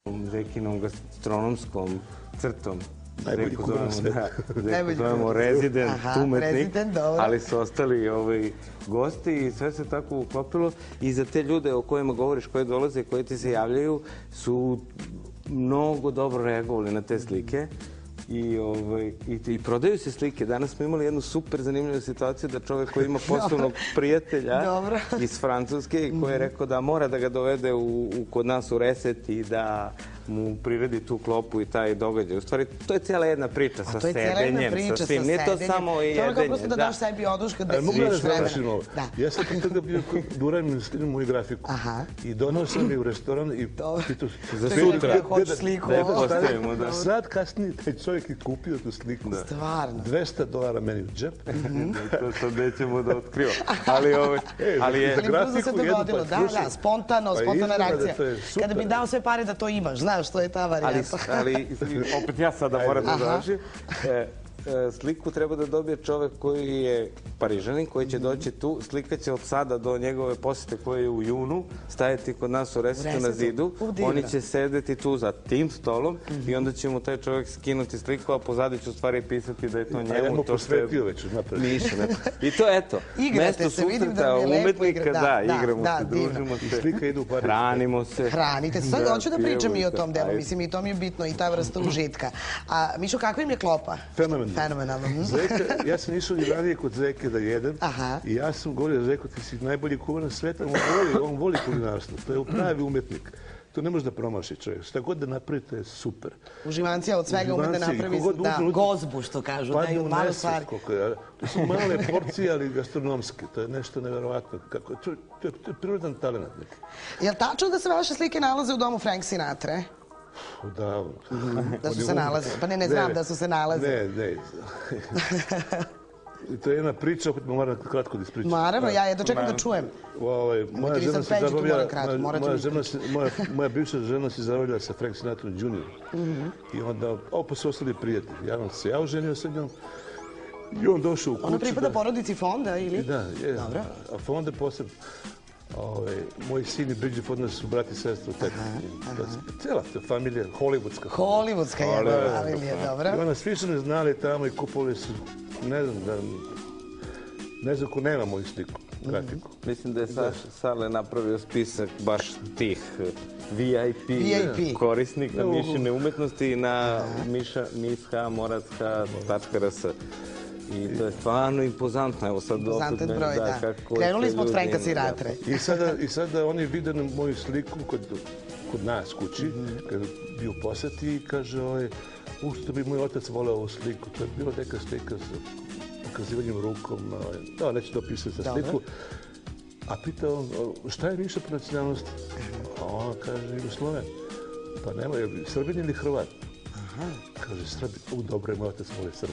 Zekinom gastronomskom crtom. Najbolji kuvar na svetu. Zeku zovemo rezident umetnik, ali su ostali gosti i sve se tako uklopilo. I za te ljude o kojima govoriš, koji dolaze, koji ti se javljaju, su mnogo dobro reagovali na te slike. I prodaju se slike. Danas smo imali jednu super zanimljivu situaciju da čovjek koji ima poslovnog prijatelja iz Francuske koji je rekao da mora da ga dovede kod nas u Reset i da mu priredi tu klopu i taj događaj. U stvari, to je cijela jedna priča sa sedenjem, sa svim. Nije to samo jedenje. To je ono kao prosto da daš sebi oduška da si mogu da vremena. završim ovo. Ja sam kod toga bio da uradim moju grafiku. I donao sam je u restoran i pitao za sutra. Sliku. Sad kasnije taj čovjek je kupio tu sliku. Stvarno. $200 meni u džep. To sad nećemo da otkrivamo. Ali je... Ali brzo se dogodilo. Da, spontana reakcija. Kada bi dao sve pare da to imaš, znaš, to je ta varijanta. Ali, opet ja sada moram da završim. Sliku treba da dobije čovek koji je Parižanin, koji će doći tu. Slika će od sada do njegove posete koje je u junu stajati kod nas u Resetu na zidu. Oni će sedeti tu za tim stolom i onda će mu taj čovjek skinuti sliku, a pozadi će u stvari pisati da je to njemu. A ja mu posvetio već napred. I to eto. Igrate se, vidim da mi je lepo igrati. Da, igramo se, družimo se. I slika ide u Pariz. Hranimo se. Hranite se. Sad hoću da pričam i o tom delu. Mislim, i to mi je bitno, i ta vrsta užitka. A Mišo, kakva im je klopa? Fenomenalno. Zeka, ja sam išao i ranije kod Zeke da jedem i ja sam govorio Zeko, ti si najbolji kuvar na sveta, on voli kulinarstvo, to je pravi umetnik. To ne može da promaši čovjek. Šta god da napravi, to je super. Uživancija od svega ume da napravi gozbu, što kažu, da ju malo stvari. To su male porcije, ali gastronomske. To je nešto nevjerovatno. To je prirodan talent neki. Je li tačno da se vaše slike nalaze u domu Frank Sinatre? Da. Da su se nalaze. Pa ne znam da su se nalaze. Ne. To je jedna priča, opet moram kratko da ispričam. Naravno, ja jedno čekam da čujem. Moja bivša žena se zabavljala sa Frank Sinatrom Jr. I onda, pa su ostali prijatelji. Ja se oženio sa njom i on došao u kuću. Ona pripada porodici Fonda ili? Da, je. A Fonda posebno. Moj sin i Bridget Fonda su brat i sestra. Cijela ta familija, hollywoodska. Hollywoodska je familija, dobro. I onda svi su me znali tamo i kupovali su, ne znam ko nema moju sliku, grafiku. Mislim da je Sale napravio spisak baš tih VIP korisnika Mišine umetnosti na misha.morac.rs. I to je stvarno impozantno. Impozantan broj, da. Krenuli smo od Franka Sinatre. I sada oni vide na moju sliku kod nas kući, kada bi u poseti i kaže, što bi moj otac voleo ovu sliku. To je bila neka slika sa pokazivanjem rukom. Neću da opisati sa sliku. A pita on, šta je Miša po nacionalnosti? A on kaže, Jugosloven. Pa nema, je li Srbin ili Hrvat? Kaže, Srbi, dobro je, moj otac voli Srbi.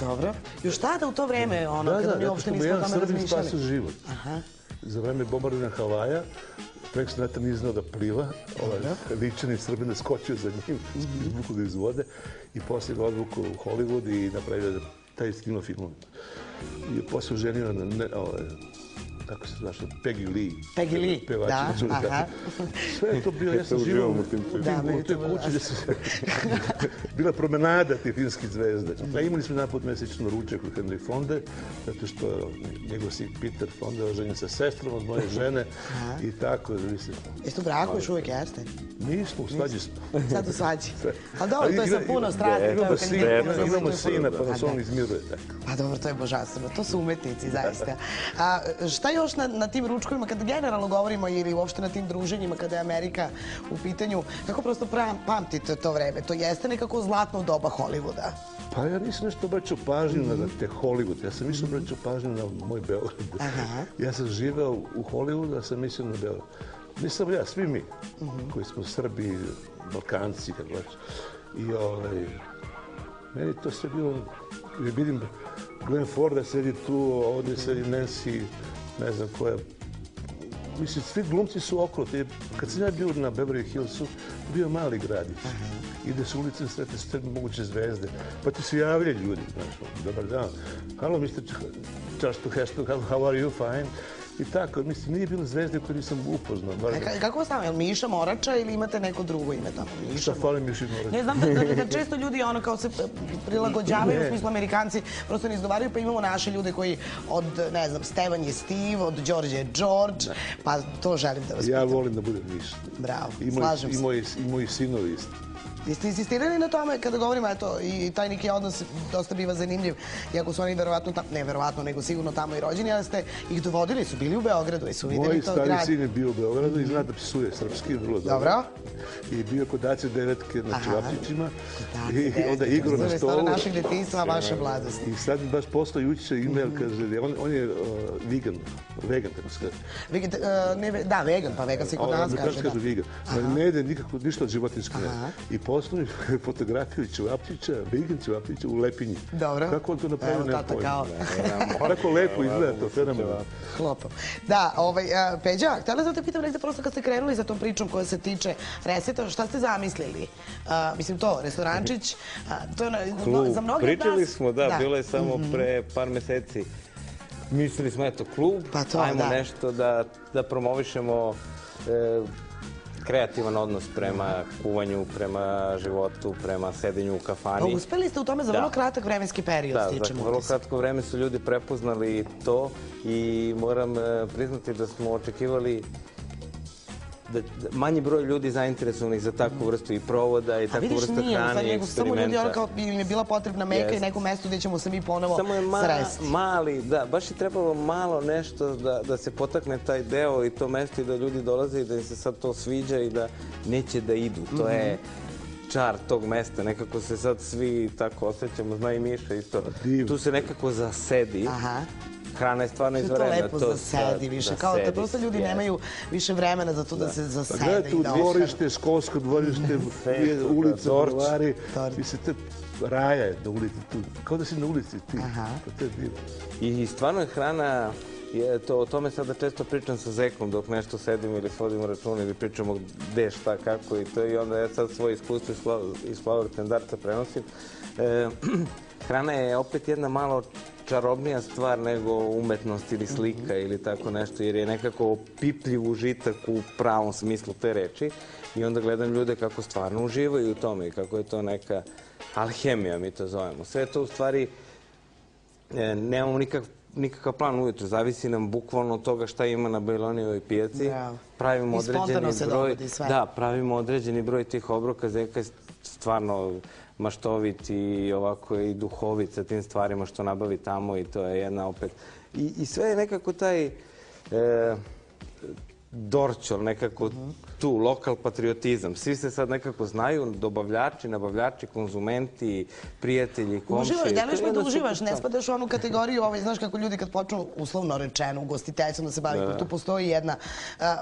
Dobro. Još tada u to vreme, kada mi uopšte nismo o tome razmišljali? Da, Srbin spasio život. Za vreme bombardovanja Havaja, Frank Sinatra nije znao da pliva, ličani Srbin je skočio za njim, izvukao ga iz vode i poslije ga odvukao u Hollywood i napravio taj snimao film. I je poslije ženio na kako se zvaš, Peggy Lee. Peggy Lee, da, aha. Sve je to bilo, ja sam živao u toj kući gdje se bila promenada tih filmskih zvezda. Imali smo naput mjesečno ručak u Henry Fonde, zato što njegov sin Peter Fonde je oženjen sa sestrom od moje žene i tako. Jeste u braku još uvijek, jeste? Nismo, u svađi smo. Sad u svađi. Ali dobro, to je sa puno strasti. Imamo sina, pa nas on izmiruje. Pa dobro, to je božanstveno. To su umetnici, zaista. Šta još na tim ručkovima, kada generalno govorimo ili uopšte na tim druženjima, kada je Amerika u pitanju, kako prosto pamtite to vreme? To jeste nekako zlatno doba Hollywooda? Pa ja nisam nešto obraćao pažnju na te Hollywood. Ja sam više obraćao pažnju na moj Beograd. Ja sam živeo u Hollywoodu, a sam mislio na Beograd. Nisam ja, svi mi, koji smo Srbi, Balkanci, kako već. I meni to sve bilo, vidim Glenn Forda sedi tu, ovdje sedi Nancy, ne znam koja. Mislim, svi glumci su okolo. Kad sam ja bio na Beverly Hillsu, bio mali gradić. Ide se ulicom, srete sve moguće zvezde. Pa ti se javljaju ljudi. Dobar dan. Hello, Mr. Charles Heston, how are you? Fine. I tako, mislim, nije bilo zvezde koje nisam upoznao. Kako vas tamo, je li Miša Morača ili imate neko drugo ime tamo? Šta fali Miši Morača? Ne znam da često ljudi ono kao se prilagođavaju, u smislu Amerikanci prosto ne izgovaraju, pa imamo naše ljude koji od, ne znam, Stevan je Steve, od Đorđe je George, pa to želim da vas pitam. Ja volim da budem Miša. Bravo, slažem se. I moji sinovi isto. Jeste insistirali na tome kada govorimo, eto, i taj neki odnos dosta biva zanimljiv, iako su oni verovatno, ne verovatno, nego sigurno tamo i rođeni, ali ste ih dovodili, su bili u Beogradu i su videli to grad. Moj stari sin je bio u Beogradu i zna da psuje srpski, vrlo dobro. Dobro. I bio kod Dace Devetke na Čevapčićima i onda igru na stolu. Istorija našeg detinjstva, vaše mladosti. I sad mi baš poslao juče e-mail, kaže, on je vegan, tako se kaže. Da, vegan, pa vegan se kod nas kaže, da. Vegan. Ne jede ništa od životinjskog. I poslao mi fotografiju Ćevapčića, vegan Ćevapčića u Lepinji. Dobro. Kako on to napravio, nema pojma. Kao... Tako lepo izgleda to, fenomenalno. Hlopom. Da, Peđa, htjela sam te pitam negdje prosto kad ste krenuli za tom pričom koja se tiče reseta, šta ste zamislili? Mislim to, restorančić, to je za mnoge od nas... Pričali smo, da, bilo je samo pre par meseci. Mislili smo, eto, klub, ajmo nešto da promovišemo kreativan odnos prema kuvanju, prema životu, prema sedenju u kafani. Uspeli ste u tome za vrlo kratak vremenski period, stičemo utisak. Da, za vrlo kratko vreme su ljudi prepoznali to i moram priznati da smo očekivali manji broj ljudi zainteresovanih za takvu vrstu i provoda i takvu vrstu hrane i eksperimenta. Samo ljudi ono kao im je bila potrebna meka i neko mesto gdje ćemo se mi ponovo sresti. Samo je mali, da, baš je trebalo malo nešto da se potakne taj deo i to mesto i da ljudi dolaze i da im se sad to sviđa i da neće da idu. To je čar tog mesta. Nekako se sad svi tako osjećamo, zna i Miša isto. Tu se nekako zasedi. Hrana je stvarno izvanredna. To lepo zasedi više, kao da prosto ljudi nemaju više vremena za to da se zasede. Gledajte u dvorište, školsko dvorište, ulica, bulevari, mislite, raja je na ulici tu, kao da si na ulici ti, to je divo. I stvarno je hrana, o tome sada često pričam sa Zekom dok nešto sedim ili svodimo račun ili pričamo gde, šta, kako i to i onda ja sad svoje iskustvo iz Flower Tendarca prenosim. Hrana je opet jedna malo čarobnija stvar nego umetnost ili slika ili tako nešto, jer je nekako opipljiv užitak u pravom smislu te reči i onda gledam ljude kako stvarno uživaju u tome i kako je to neka alhemija, mi to zovemo. Sve to u stvari nemamo nikakav plan ujutro, zavisi nam bukvalno od toga šta ima na Bajlonijevoj pijaci. Pravimo određeni broj, da, pravimo određeni broj tih obroka. Zeka je stvarno maštovit i ovako i duhovit sa tim stvarima što nabavi tamo i to je jedna opet. I sve je nekako taj dorčol, nekako tu, lokal patriotizam. Svi se sad nekako znaju, dobavljači, nabavljači, konzumenti, prijatelji, komšije. Uživaš, deliš me da uživaš, ne spadaš u onu kategoriju, znaš kako ljudi kad počnu uslovno rečeno ugostiteljstvom da se bavi, tu postoji jedna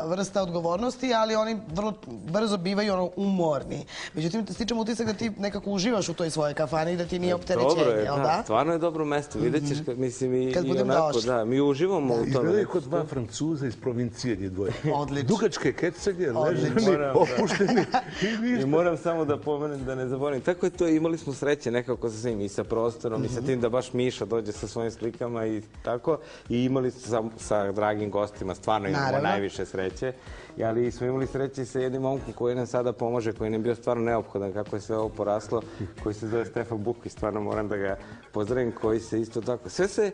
vrsta odgovornosti, ali oni vrlo brzo bivaju umorni. Međutim, stičem utisak da ti nekako uživaš u toj svojoj kafani i da ti nije opterećenje, jel da? Stvarno je dobro mesto, vidjet ćeš, mislim, i onako, da, mi uživamo u tome. Izgledaju kod dva Francuza iz provincije, njih dvoje. Dugačke kecanje, ležani, opušteni. I moram samo da pomenem, da ne zaboravim. Tako je to, imali smo sreće nekako sa svim i sa prostorom i sa tim da baš Miša dođe sa svojim slikama i tako. I imali sa dragim gostima, stvarno imamo najviše sreće. Ali smo imali sreće i sa jednim momkom koji nam sada pomaže, koji nam je bio stvarno neophodan kako je sve ovo poraslo, koji se zove Stefan Bukić, stvarno moram da ga pozdravim, koji se isto tako... Sve se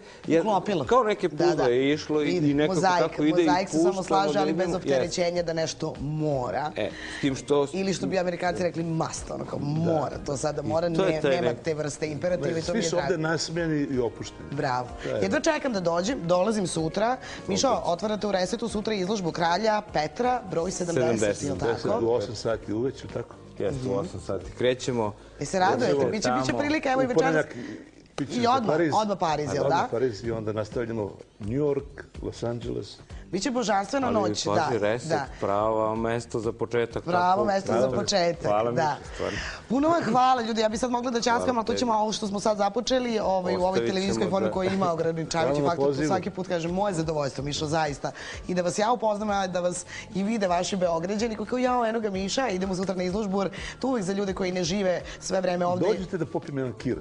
kao neke puzle je išlo i nekako tako ide i puštamo. Mozaik se samo slaže, ali bez opterećenja da nešto mora. S tim što... Ili što bi Amerikanci rekli must, ono kao mora, to sada mora, nema te vrste imperativa i to mi je drago. Svi su ovde nasmijeni i opušteni. Bravo. Jedva čekam da dođem, dolazim sutra. Mišo, otvarate u Resetu sutra izložbu Kralja Petra, broj 70, ili tako? 70, u 8 sati uveče, tako? Jeste, u 8 sati. Krećemo. I se radujete, biće prilika, evo i večeras. I odmah Pariz, jel da? Odmah Pariz i onda nastavljamo New York, Los Angeles. Biće božanstvena noć, da. Ali pazi, Reset, pravo mesto za početak. Pravo mesto za početak, hvala mi, stvarno. Puno vam hvala, ljudi. Ja bi sad mogla da ćaskam, ali to ćemo ovo što smo sad započeli u ovoj televizijskoj formi koja ima ograničavajući faktor. Svaki put kažem, moje zadovoljstvo, Mišo, zaista. I da vas ja upoznam, da vas i vide vaši Beograđani, kako ja, eno ga Miša, idemo sutra na izložbu, tu uvijek za ljude koji ne žive sve vreme ovdje. Dođite da popijem jedan kir.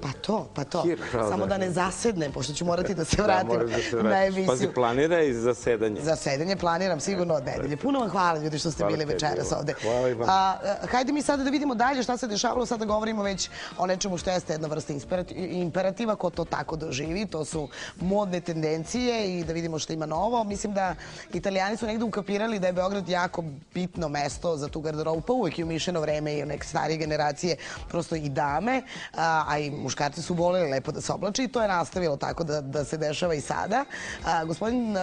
Pa to. Samo da ne zasednem, pošto ću morati da se vratim na emisiju. Pazi, planira i zasedanje. sedenje planiram sigurno od nedelje. Puno vam hvala ljudi što ste bili večeras ovde. Hvala i vam. Hajde mi sada da vidimo dalje šta se dešavalo. Sada govorimo već o nečemu što jeste jedna vrsta imperativa, ko to tako doživi. To su modne tendencije i da vidimo što ima novo. Mislim da Italijani su negde ukapirali da je Beograd jako bitno mesto za tu garderobu, pa uvek i u Mišino vreme i neke starije generacije, prosto i dame, a i muškarci su voleli lepo da se oblače i to je nastavilo tako da se dešava i sada. Gospodin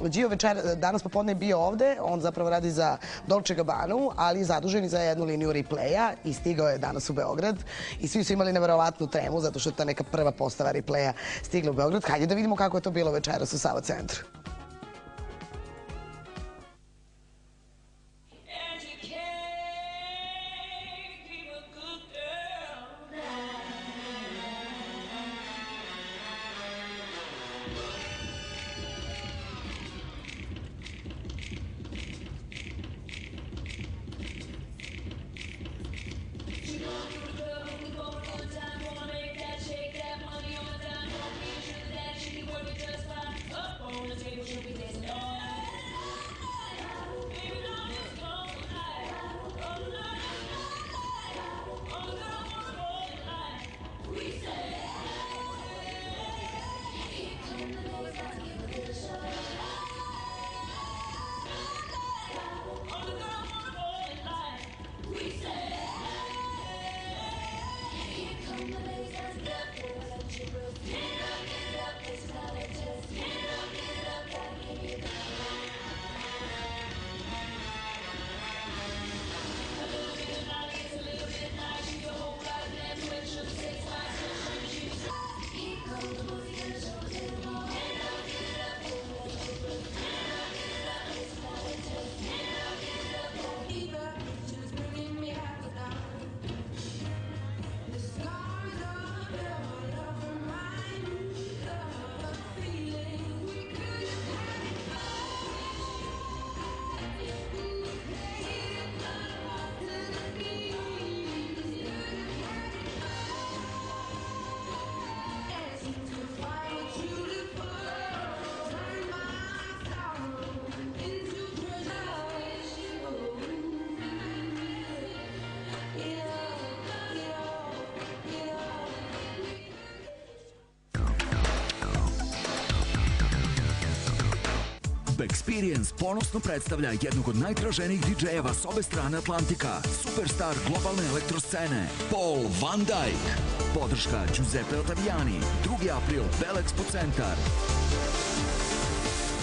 Gio danas popodne je bio ovde, on zapravo radi za Dolce Gabbanu, ali zadužen i za jednu liniju Replaya i stigao je danas u Beograd i svi su imali neverovatnu tremu zato što je ta neka prva postava Replaya stigla u Beograd. Hajde da vidimo kako je to bilo večeras u Sava centru. Bexperience ponosno predstavlja jednog od najtraženijih DJ-eva s obe strane Atlantika, superstar globalne elektroscene, Paul Van Dyk. Podrška Giuseppe Ottaviani, 2. april, Bell Expo centar.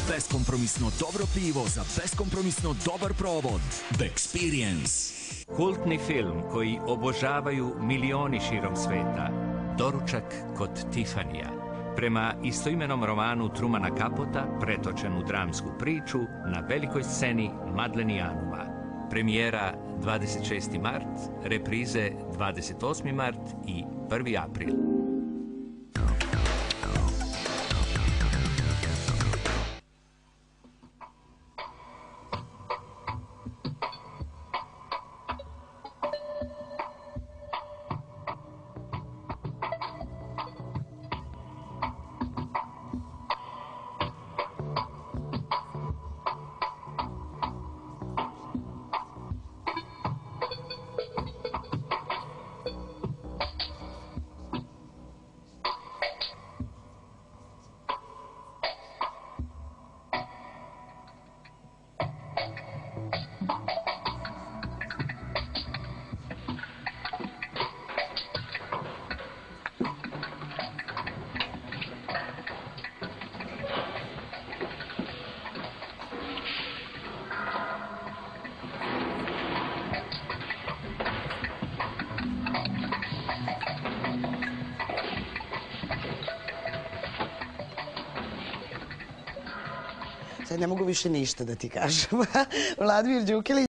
Beskompromisno dobro pivo za beskompromisno dobar provod. Bexperience. Kultni film koji obožavaju milioni širom sveta. Doručak kod Tifanija. Prema istoimenom romanu Trumana Capota, pretočen u dramsku priču, na velikoj sceni Madlenijanuma. Premijera 26. mart, reprize 28. mart i 1. april. Sad ne mogu više ništa da ti kažem. Vladimir Đukelić.